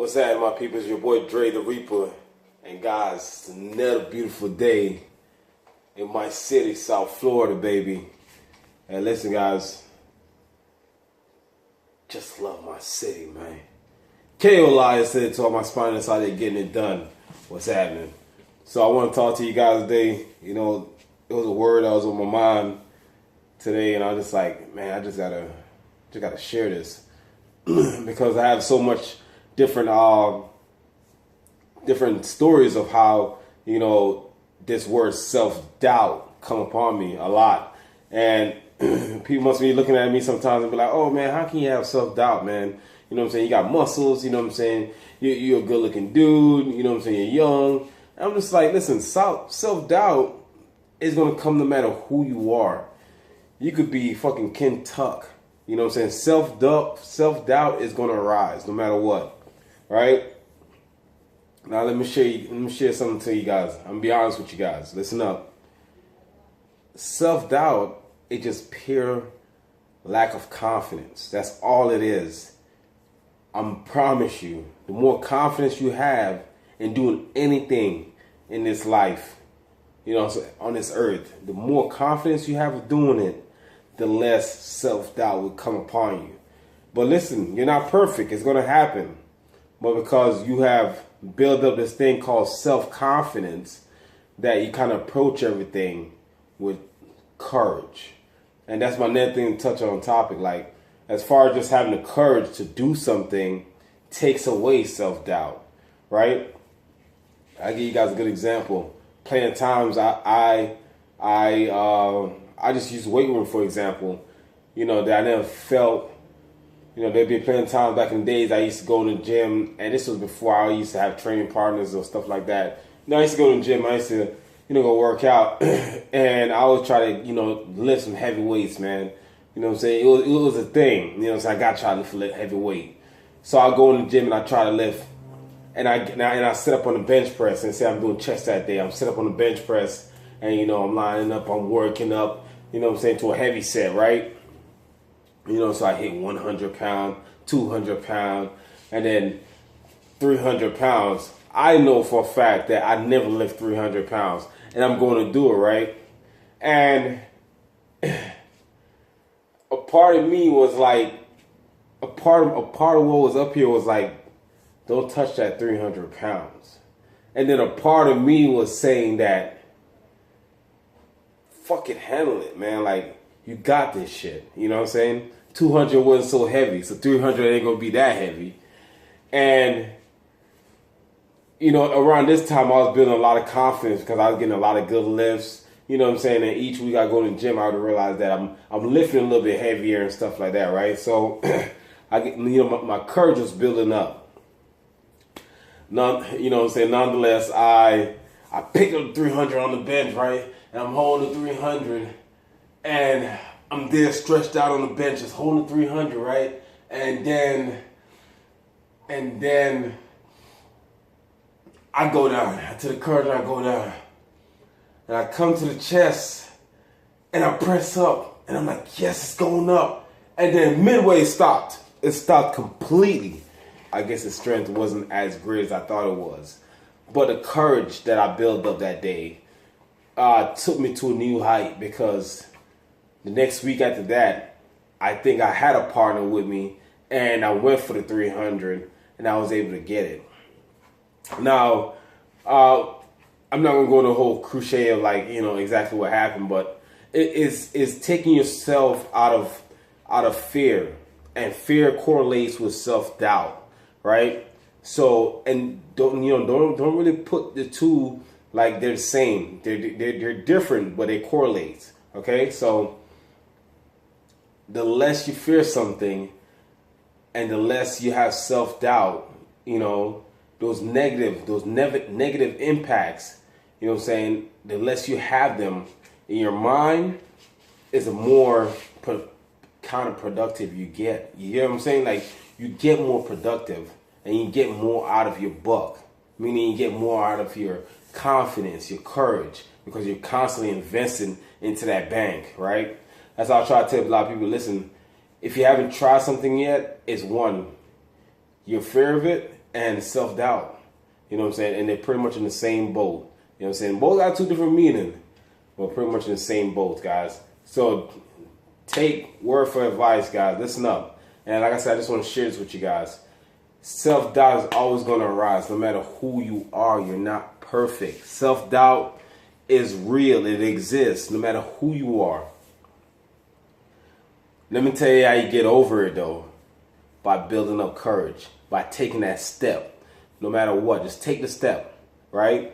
What's that, my people? It's your boy Dre the Reaper. And guys, it's another beautiful day in my city, South Florida, baby. And listen, guys, just love my city, man. KO Elias said to all my spineless out there getting it done. What's happening? So I want to talk to you guys today. You know, it was a word that was on my mind today, and I was just like, man, I just gotta share this because I have so much different stories of how, you know, this word self-doubt come upon me a lot. And people must be looking at me sometimes and be like, oh man, how can you have self-doubt, man? You know what I'm saying? You got muscles, you know what I'm saying? You're a good looking dude, you know what I'm saying? You're young. And I'm just like, listen, self-doubt is going to come no matter who you are. You could be fucking Ken Tuck. You know what I'm saying? Self-doubt is going to arise no matter what. Right? Now let me share something to you guys. I'm gonna be honest with you guys. Listen up. Self-doubt is just pure lack of confidence. That's all it is. I promise you, the more confidence you have in doing anything in this life, you know, on this earth, the more confidence you have of doing it, the less self-doubt will come upon you. But listen, you're not perfect. It's gonna happen. But because you have built up this thing called self-confidence, that you kind of approach everything with courage. And that's my next thing to touch on topic. Like, as far as just having the courage to do something takes away self-doubt, right? I'll give you guys a good example. Plenty of times I just use weight room, for example, you know, that I never felt. You know, there'd be plenty of times back in the days I used to go to the gym, and this was before I used to have training partners or stuff like that. You know, I used to go to the gym, I used to, you know, go work out, and I would try to, you know, lift some heavy weights, man. You know what I'm saying? It was a thing, you know, so I got to try to lift heavy weight. So I go in the gym and I try to lift, and I sit up on the bench press, and say I'm doing chest that day. I'm sit up on the bench press, and, you know, I'm lining up, I'm working up, you know what I'm saying, to a heavy set, right? You know, so I hit 100 pound, 200 pound, and then 300 pounds. I know for a fact that I never lift 300 pounds, and I'm going to do it, right? And a part of me was like, a part of what was up here was like, don't touch that 300 pounds. And then a part of me was saying that, fucking handle it, man. Like, you got this shit. You know what I'm saying? 200 wasn't so heavy, so 300 ain't gonna be that heavy. And, you know, around this time I was building a lot of confidence because I was getting a lot of good lifts. You know what I'm saying? And each week I go to the gym, I would realize that I'm lifting a little bit heavier and stuff like that, right? So I get, you know, my courage was building up. You know what I'm saying? Nonetheless, I picked up 300 on the bench, right? And I'm holding the 300, and I'm there stretched out on the bench, just holding 300, right? And then I go down to the curve, and I go down, and I come to the chest, and I press up, and I'm like, yes, it's going up. And then midway it stopped. It stopped completely. I guess the strength wasn't as great as I thought it was, but the courage that I built up that day took me to a new height, because the next week after that, I think I had a partner with me, and I went for the 300, and I was able to get it. Now, I'm not going to go into the whole crochet of, like, you know, exactly what happened, but it's taking yourself out of fear, and fear correlates with self-doubt, right? So, and don't really put the two like they're the same. They're different, but they correlate. Okay, so the less you fear something, and the less you have self-doubt, you know, those negative impacts, you know what I'm saying, the less you have them in your mind, is the more counterproductive you get. You get what I'm saying? Like, you get more productive, and you get more out of your buck, meaning you get more out of your confidence, your courage, because you're constantly investing into that bank, right? That's how I try to tell a lot of people, listen, if you haven't tried something yet, it's one, you're fear of it, and self-doubt. You know what I'm saying? And they're pretty much in the same boat. You know what I'm saying? Both got two different meanings, but pretty much in the same boat, guys. So take word for advice, guys. Listen up. And like I said, I just want to share this with you guys. Self-doubt is always going to arise no matter who you are. You're not perfect. Self-doubt is real. It exists no matter who you are. Let me tell you how you get over it, though. By building up courage. By taking that step. No matter what. Just take the step. Right?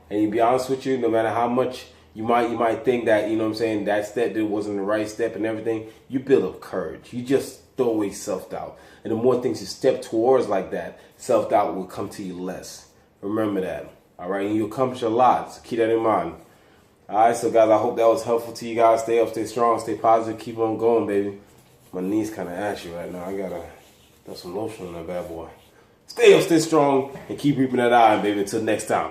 And to be honest with you, no matter how much you might think that, you know what I'm saying, that step that wasn't the right step and everything, you build up courage. You just throw away self-doubt. And the more things you step towards like that, self-doubt will come to you less. Remember that. All right? And you accomplish a lot. So keep that in mind. All right? So, guys, I hope that was helpful to you guys. Stay up, stay strong, stay positive. Keep on going, baby. My knees kind of ashy right now. I got to throw some lotion on that bad boy. Stay up, stay strong, and keep reaping that iron, baby. Until next time.